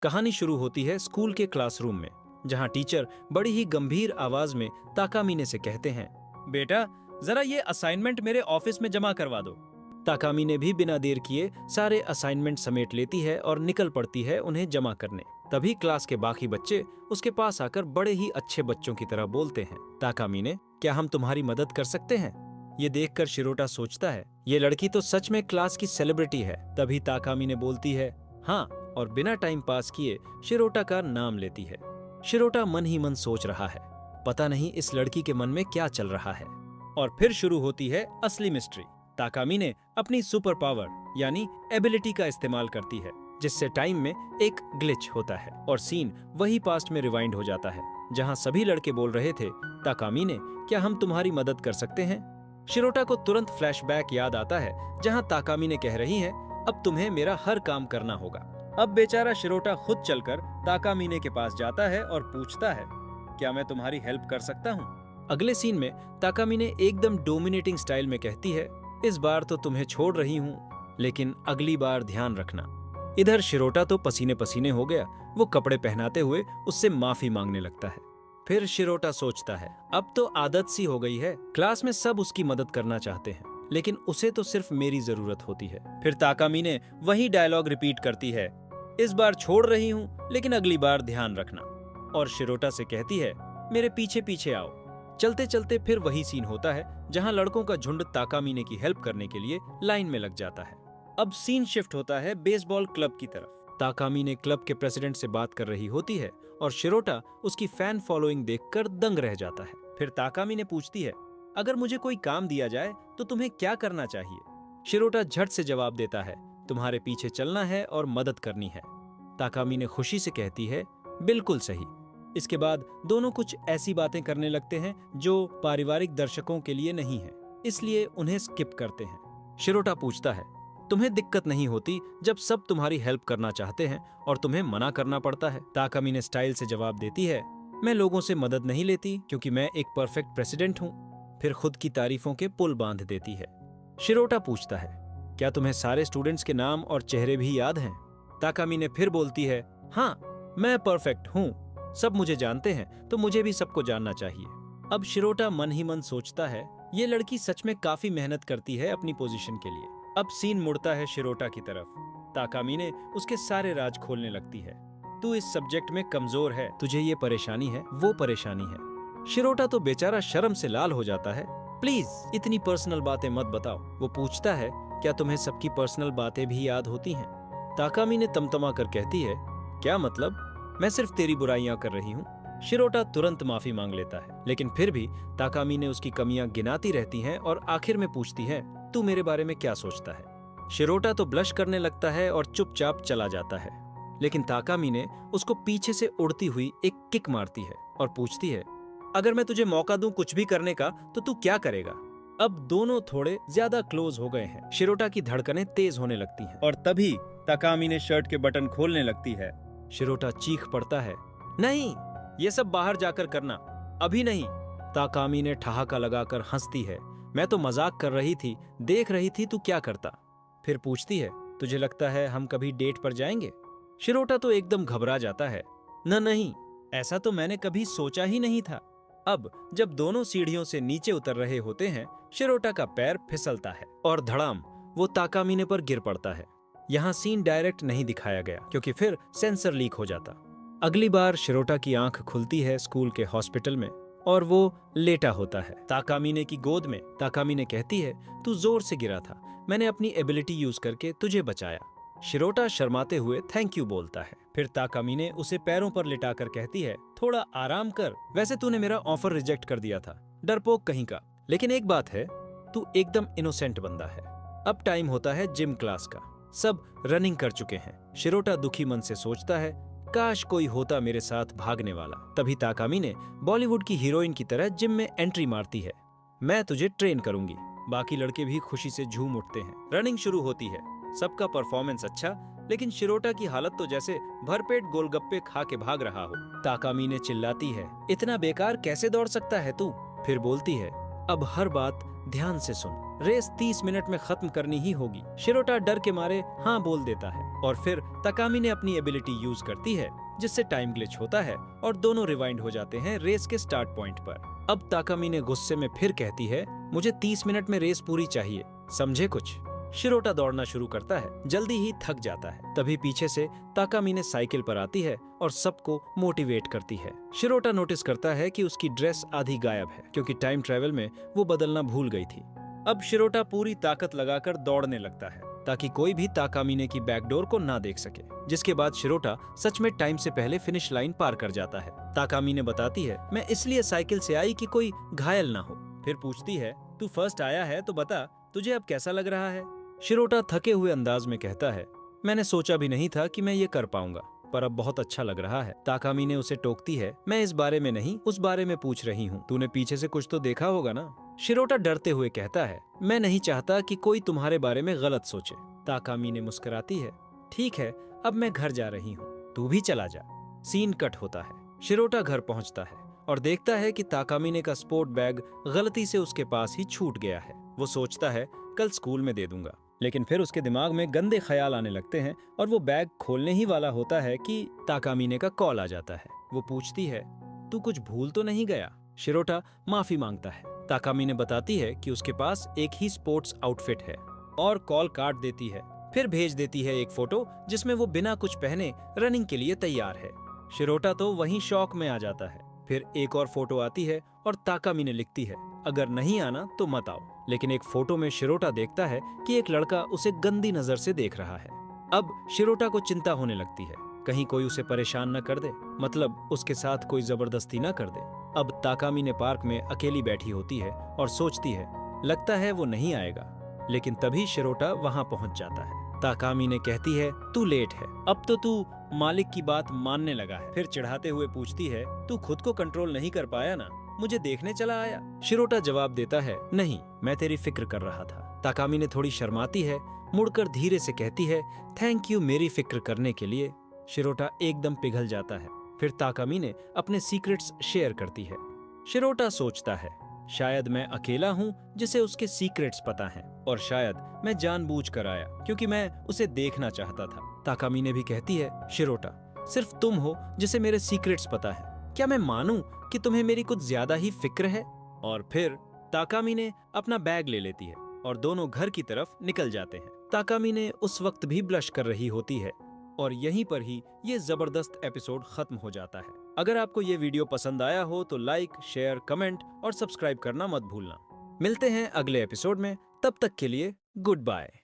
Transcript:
कहानी शुरू होती है स्कूल के क्लासरूम में, जहां टीचर बड़ी ही गंभीर आवाज में ताकामिने से कहते हैं, बेटा जरा ये असाइनमेंट मेरे ऑफिस में जमा करवा दो। ताकामिने भी बिना देर किए सारे असाइनमेंट समेट लेती है और निकल पड़ती है उन्हें जमा करने। तभी क्लास के बाकी बच्चे उसके पास आकर बड़े ही अच्छे बच्चों की तरह बोलते हैं, ताकामिने क्या हम तुम्हारी मदद कर सकते हैं? ये देखकर शिरोटा सोचता है, ये लड़की तो सच में क्लास की सेलिब्रिटी है। तभी ताकामिने बोलती है हाँ, और बिना टाइम पास किए शिरोटा का नाम लेती है। शिरोटा मन ही मन सोच रहा है, पता नहीं इस लड़की के मन में क्या चल रहा है। और फिर शुरू होती है असली मिस्ट्री। ताकामिने अपनी सुपर पावर यानी एबिलिटी का इस्तेमाल करती है, जिससे टाइम में एक ग्लिच होता है और सीन वही पास्ट में रिवाइंड हो जाता है जहां सभी लड़के बोल रहे थे, ताकामिने क्या हम तुम्हारी मदद कर सकते हैं? शिरोटा को तुरंत फ्लैशबैक याद आता है जहां ताकामिने कह रही हैं, अब तुम्हें मेरा हर काम करना होगा। अब बेचारा शिरोटा खुद चलकर ताकामिने के पास जाता है और पूछता है, क्या मैं तुम्हारी हेल्प कर सकता हूँ? अगले सीन में ताकामिने एकदम डोमिनेटिंग स्टाइल में कहती है, इस बार तो तुम्हें छोड़ रही हूँ, लेकिन अगली बार ध्यान रखना। इधर शिरोटा तो पसीने पसीने हो गया। वो कपड़े पहनाते हुए उससे माफी मांगने लगता है। फिर शिरोटा सोचता है, अब तो आदत सी हो गई है, क्लास में सब उसकी मदद करना चाहते हैं, लेकिन उसे तो सिर्फ मेरी जरूरत होती है। फिर ताकामिने वही डायलॉग रिपीट करती है, इस बार छोड़ रही हूँ, लेकिन अगली बार ध्यान रखना। और शिरोटा से कहती है, मेरे पीछे पीछे आओ। चलते चलते फिर वही सीन होता है जहां लड़कों का झुंड ताकामिने की हेल्प करने के लिए लाइन में लग जाता है। अब सीन शिफ्ट होता है बेसबॉल क्लब की तरफ। ताकामिने क्लब के प्रेसिडेंट से बात कर रही होती है और शिरोटा उसकी फैन फॉलोइंग देखकर दंग रह जाता है। फिर ताकामिने पूछती है, अगर मुझे कोई काम दिया जाए तो तुम्हें क्या करना चाहिए? शिरोटा झट से जवाब देता है, तुम्हारे पीछे चलना है और मदद करनी है। ताकामिने खुशी से कहती है, बिल्कुल सही। इसके बाद दोनों कुछ ऐसी बातें करने लगते हैं जो पारिवारिक दर्शकों के लिए नहीं है, इसलिए उन्हें स्किप करते हैं। शिरोटा पूछता है, तुम्हें दिक्कत नहीं होती जब सब तुम्हारी हेल्प करना चाहते हैं और तुम्हें मना करना पड़ता है? ताकामिने स्टाइल से जवाब देती है, मैं लोगों से मदद नहीं लेती क्योंकि मैं एक परफेक्ट प्रेसिडेंट हूँ। फिर खुद की तारीफों के पुल बांध देती है। शिरोटा पूछता है, क्या तुम्हें सारे स्टूडेंट्स के नाम और चेहरे भी याद हैं? ताकामिने फिर बोलती है, हाँ, मैं परफेक्ट हूँ, सब मुझे जानते हैं तो मुझे भी सबको जानना चाहिए। अब शिरोटा मन ही मन सोचता है, ये लड़की सच में काफी मेहनत करती है अपनी पोजीशन के लिए। अब सीन मुड़ता है शिरोटा की तरफ। ताकामिने उसके सारे राज खोलने लगती है। तू इस सब्जेक्ट में कमजोर है, तुझे ये परेशानी है, वो परेशानी है। शिरोटा तो बेचारा शर्म से लाल हो जाता है। प्लीज इतनी पर्सनल बातें मत बताओ। वो पूछता है, क्या तुम्हें सबकी पर्सनल बातें भी याद होती हैं? ताकामिने तमतमा कर कहती है, क्या मतलब? मैं सिर्फ तेरी बुराइयां कर रही हूँ। शिरोटा तुरंत माफी मांग लेता है, लेकिन फिर भी ताकामिने उसकी कमियां गिनाती रहती हैं और आखिर में पूछती है, तू मेरे बारे में क्या सोचता है? शिरोटा तो ब्लश करने लगता है और चुपचाप चला जाता है, लेकिन ताकामिने उसको पीछे से उड़ती हुई एक किक मारती है और पूछती है, अगर मैं तुझे मौका दूं कुछ भी करने का तो तू क्या करेगा? अब दोनों थोड़े ज्यादा क्लोज हो गए हैं। शिरोटा की धड़कनें तेज होने लगती हैं और तभी ताकामिने शर्ट के बटन खोलने लगती है। शिरोटा चीख पड़ता है, नहीं, ये सब बाहर जाकर करना, अभी नहीं। ताकामिने ठहाका लगाकर हंसती है, मैं तो मजाक कर रही थी, देख रही थी तू क्या करता। फिर पूछती है, तुझे लगता है हम कभी डेट पर जाएंगे? शिरोटा तो एकदम घबरा जाता है, नहीं, ऐसा तो मैंने कभी सोचा ही नहीं था। अब जब दोनों सीढ़ियों से नीचे उतर रहे होते हैं, शिरोटा का पैर फिसलता है और धड़ाम वो ताकामिने पर गिर पड़ता है। यहाँ सीन डायरेक्ट नहीं दिखाया गया क्योंकि फिर सेंसर लीक हो जाता। अगली बार शिरोटा की आंख खुलती है स्कूल के हॉस्पिटल में और वो लेटा होता है ताकामिने की गोद में। ताकामिने कहती है, तू जोर से गिरा था, मैंने अपनी एबिलिटी यूज करके तुझे बचाया। शिरोटा शर्माते हुए थैंक यू बोलता है। फिर ताकामिने उसे पैरों पर लिटाकर कहती है, थोड़ा आराम कर, वैसे तूने मेरा ऑफर रिजेक्ट कर दिया था, डरपोक कहीं का। लेकिन एक बात है, तू एकदम इनोसेंट बंदा है। अब टाइम होता है जिम क्लास का, सब रनिंग कर चुके हैं। शिरोटा दुखी मन से सोचता है, काश कोई होता मेरे साथ भागने वाला। तभी ताकामिने बॉलीवुड की हीरोइन की तरह जिम में एंट्री मारती है, मैं तुझे ट्रेन करूंगी। बाकी लड़के भी खुशी से झूम उठते हैं। रनिंग शुरू होती है, सबका परफॉर्मेंस अच्छा, लेकिन शिरोटा की हालत तो जैसे भरपेट गोलगप्पे खा के भाग रहा हो। ताकामिने चिल्लाती है, इतना बेकार कैसे दौड़ सकता है तू? फिर बोलती है, अब हर बात ध्यान से सुन, रेस 30 मिनट में खत्म करनी ही होगी। शिरोटा डर के मारे हाँ बोल देता है और फिर ताकामी ने अपनी एबिलिटी यूज करती है जिससे टाइम ग्लिच होता है और दोनों रिवाइंड हो जाते हैं रेस के स्टार्ट पॉइंट पर। अब ताकामी ने गुस्से में फिर कहती है, मुझे 30 मिनट में रेस पूरी चाहिए, समझे कुछ? शिरोटा दौड़ना शुरू करता है, जल्दी ही थक जाता है। तभी पीछे से ताकामी ने साइकिल पर आती है और सबको मोटिवेट करती है। शिरोटा नोटिस करता है कि उसकी ड्रेस आधी गायब है क्योंकि टाइम ट्रेवल में वो बदलना भूल गई थी। अब शिरोटा पूरी ताकत लगाकर दौड़ने लगता है ताकि कोई भी ताकामीने की बैकडोर को ना देख सके, जिसके बाद शिरोटा सच में टाइम से पहले फिनिश लाइन पार कर जाता है। ताकामीने बताती है, मैं इसलिए साइकिल से आई कि कोई घायल ना हो। फिर पूछती है, तू फर्स्ट आया है तो बता तुझे अब कैसा लग रहा है? शिरोटा थके हुए अंदाज में कहता है, मैंने सोचा भी नहीं था कि मैं ये कर पाऊंगा, पर अब बहुत अच्छा लग रहा है। ताकामीने उसे टोकती है, मैं इस बारे में नहीं उस बारे में पूछ रही हूँ, तूने पीछे से कुछ तो देखा होगा ना? शिरोटा डरते हुए कहता है, मैं नहीं चाहता कि कोई तुम्हारे बारे में गलत सोचे। ताकामीने मुस्कुराती है, ठीक है अब मैं घर जा रही हूँ, तू भी चला जा। सीन कट होता है। शिरोटा घर पहुँचता है और देखता है कि ताकामीने का स्पोर्ट बैग गलती से उसके पास ही छूट गया है। वो सोचता है कल स्कूल में दे दूंगा, लेकिन फिर उसके दिमाग में गंदे ख्याल आने लगते हैं और वो बैग खोलने ही वाला होता है कि ताकामीने का कॉल आ जाता है। वो पूछती है, तू कुछ भूल तो नहीं गया? शिरोटा माफी मांगता है। ताकामीने बताती है कि उसके पास एक ही स्पोर्ट्स आउटफिट है और कॉल काट देती है। फिर भेज देती है एक फोटो जिसमें वो बिना कुछ पहने रनिंग के लिए तैयार है। शिरोटा तो वहीं शॉक में आ जाता है। फिर एक और फोटो आती है और ताकामीने लिखती है, अगर नहीं आना तो मत आओ। लेकिन एक फोटो में शिरोटा देखता है कि एक लड़का उसे गंदी नजर से देख रहा है। अब शिरोटा को चिंता होने लगती है, कहीं कोई उसे परेशान न कर दे, मतलब उसके साथ कोई जबरदस्ती न कर दे। अब ताकामीने पार्क में अकेली बैठी होती है और सोचती है, लगता है वो नहीं आएगा। लेकिन तभी शिरोटा वहां पहुंच जाता है। ताकामीने कहती है, तू लेट है, अब तो तू मालिक की बात मानने लगा है। फिर चिढ़ाते हुए पूछती है, तू खुद को कंट्रोल नहीं कर पाया ना, मुझे देखने चला आया? शिरोटा जवाब देता है, नहीं मैं तेरी फिक्र कर रहा था। ताकामीने थोड़ी शर्माती है, मुड़कर धीरे से कहती है, थैंक यू मेरी फिक्र करने के लिए। शिरोटा एकदम पिघल जाता है। फिर ताकामीने अपने सीक्रेट्स शेयर करती है। शिरोटा सोचता है, शायद मैं अकेला हूँ जिसे उसके सीक्रेट्स पता हैं, और शायद मैं जानबूझकर आया क्योंकि मैं उसे देखना चाहता था। ताकामीने भी कहती है, शिरोटा सिर्फ तुम हो जिसे मेरे सीक्रेट्स पता है, क्या मैं मानूं कि तुम्हें मेरी कुछ ज्यादा ही फिक्र है? और फिर ताकामीने अपना बैग ले लेती है और दोनों घर की तरफ निकल जाते हैं। ताकामीने उस वक्त भी ब्लश कर रही होती है और यहीं पर ही ये जबरदस्त एपिसोड खत्म हो जाता है। अगर आपको ये वीडियो पसंद आया हो तो लाइक, शेयर, कमेंट और सब्सक्राइब करना मत भूलना। मिलते हैं अगले एपिसोड में, तब तक के लिए गुड बाय।